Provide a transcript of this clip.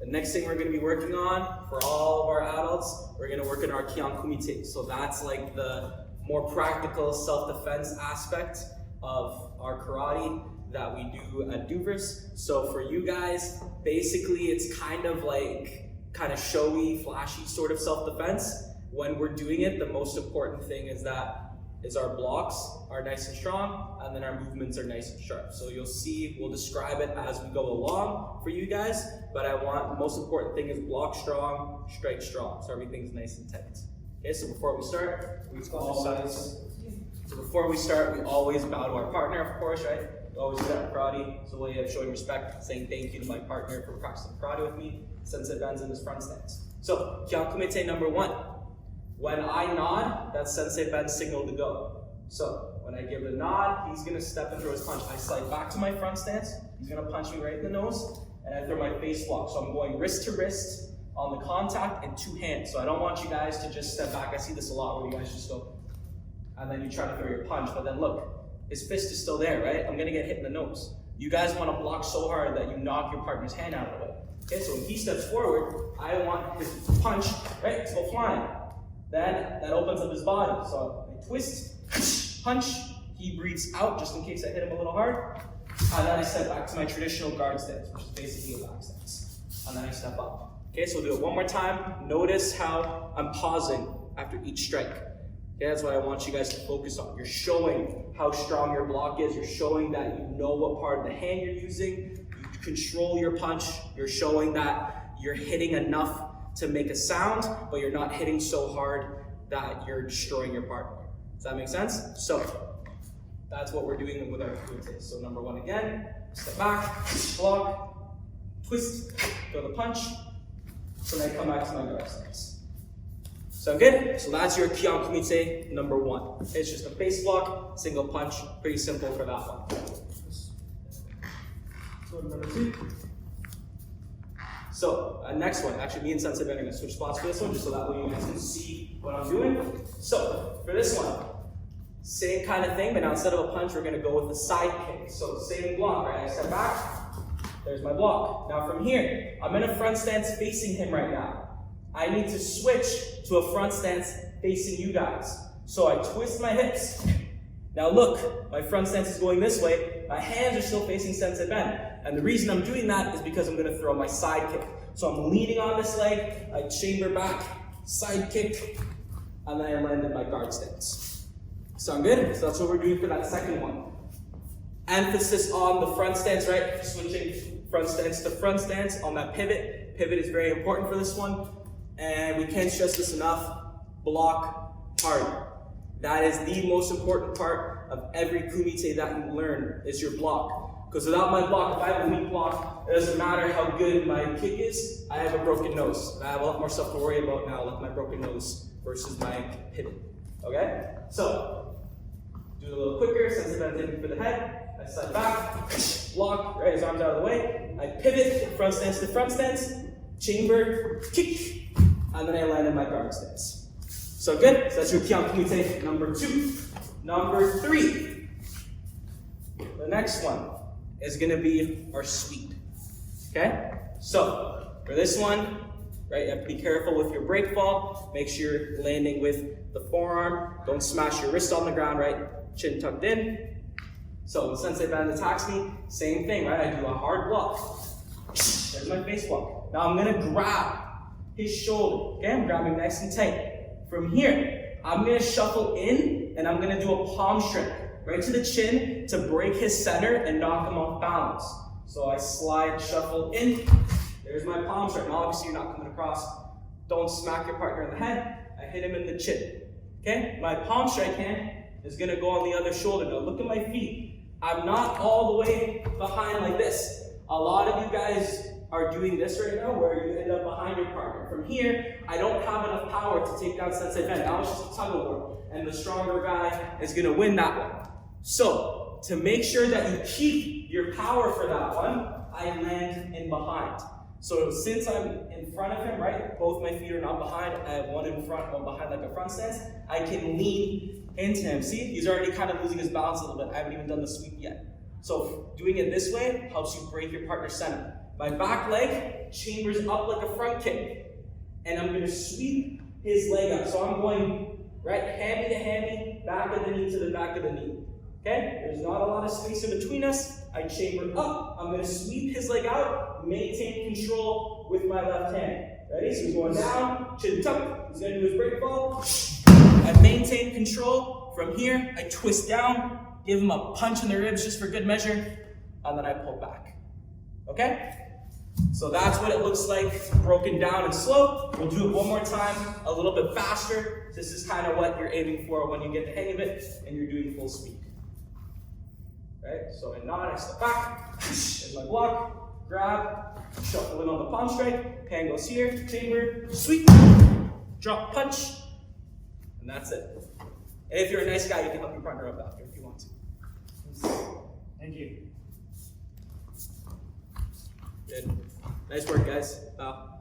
The next thing we're going to be working on for all of our adults, we're going to work in our Kion Kumite. So that's like the more practical self-defense aspect of our karate that we do at Douvris. So for you guys, basically it's kind of showy, flashy sort of self-defense. When we're doing it, the most important thing is our blocks are nice and strong, and then our movements are nice and sharp. So you'll see, we'll describe it as we go along for you guys, but the most important thing is block strong, strike strong, so everything's nice and tight. Okay, so before we start, we always bow to our partner, of course, right? We always do that in karate. So way of showing respect, saying thank you to my partner for practicing karate with me. Sensei bends in his front stance. So, Kion Kumite number 1. When I nod, that's Sensei Ben's signal to go. So, when I give the nod, he's gonna step and throw his punch. I slide back to my front stance, he's gonna punch me right in the nose, and I throw my face block. So I'm going wrist to wrist on the contact and 2 hands. So I don't want you guys to just step back. I see this a lot where you guys just go, and then you try to throw your punch, but then look, his fist is still there, right? I'm gonna get hit in the nose. You guys wanna block so hard that you knock your partner's hand out of the way. Okay, so when he steps forward, I want his punch, right, to go flying. Then that opens up his body. So I twist, punch, he breathes out just in case I hit him a little hard. And then I step back to my traditional guard stance, which is basically a back stance. And then I step up. Okay, so we'll do it one more time. Notice how I'm pausing after each strike. Okay, that's what I want you guys to focus on. You're showing how strong your block is. You're showing that you know what part of the hand you're using. You control your punch. You're showing that you're hitting enough to make a sound, but you're not hitting so hard that you're destroying your partner. Does that make sense? So that's what we're doing with our Kumite. So number 1 again, step back, block, twist, throw the punch, so then I come back to my guard stance. Sound good? So that's your Kion Kumite number 1. It's just a face block, single punch, pretty simple for that one. So number 2. So, next one, actually me and Sensei Ben are going to switch spots for this one, just so that way you guys can see what I'm doing. So, for this one, same kind of thing, but now instead of a punch, we're going to go with a side kick. So, same block, right? I step back, there's my block. Now from here, I'm in a front stance facing him right now. I need to switch to a front stance facing you guys. So I twist my hips. Now look, my front stance is going this way, my hands are still facing Sensei Ben. And the reason I'm doing that is because I'm gonna throw my side kick. So I'm leaning on this leg, I chamber back, side kick, and then I land in my guard stance. Sound good? So that's what we're doing for that second one. Emphasis on the front stance, right? Switching front stance to front stance on that pivot. Pivot is very important for this one. And we can't stress this enough, block hard. That is the most important part of every kumite that you learn is your block. Because without my block, if I have a weak block, it doesn't matter how good my kick is, I have a broken nose. I have a lot more stuff to worry about now with my broken nose versus my pivot. Okay? So, do it a little quicker, Sensei Ben's aiming for the head. I slide back, block, right, his arms out of the way. I pivot, front stance to front stance, chamber, kick, and then I land in my guard stance. So good? So that's your Kion Kumite number 2. Number 3. The next one is going to be our sweep. Okay? So for this one, right, you have to be careful with your break fall. Make sure you're landing with the forearm. Don't smash your wrist on the ground, right? Chin tucked in. So when Sensei Ben attacks me, same thing, right? I do a hard block. There's my face block. Now I'm going to grab his shoulder. Okay? I'm grabbing nice and tight. From here, I'm going to shuffle in and I'm going to do a palm strike right to the chin to break his center and knock him off balance. So I slide, shuffle in. There's my palm strike. Now obviously you're not coming across. Don't smack your partner in the head. I hit him in the chin. Okay? My palm strike hand is going to go on the other shoulder. Now look at my feet. I'm not all the way behind like this. A lot of you guys are doing this right now where you end up behind your partner. From here, I don't have enough power to take down Sensei Ben. Now it's just a tug of war. And the stronger guy is going to win that one. So, to make sure that you keep your power for that one, I land in behind. So since I'm in front of him, right, both my feet are not behind, I have one in front, one behind like a front stance, I can lean into him. See, he's already kind of losing his balance a little bit. I haven't even done the sweep yet. So doing it this way helps you break your partner's center. My back leg chambers up like a front kick. And I'm gonna sweep his leg up. So I'm going right hammy to hammy, back of the knee to the back of the knee. Okay? There's not a lot of space in between us. I chamber up. I'm gonna sweep his leg out, maintain control with my left hand. Ready? So he's going down, chin tuck. He's gonna do his break fall. I maintain control. From here, I twist down, give him a punch in the ribs just for good measure, and then I pull back. Okay? So that's what it looks like, broken down and slow. We'll do it one more time, a little bit faster. This is kind of what you're aiming for when you get the hang of it and you're doing full speed. Right? So in nod, I step back, in my block, grab, shuffle in on the palm strike, hand goes here, chamber, sweep, drop, punch, and that's it. And if you're a nice guy, you can help your partner up after if you want to. Thank you. Good. Nice work, guys. Wow.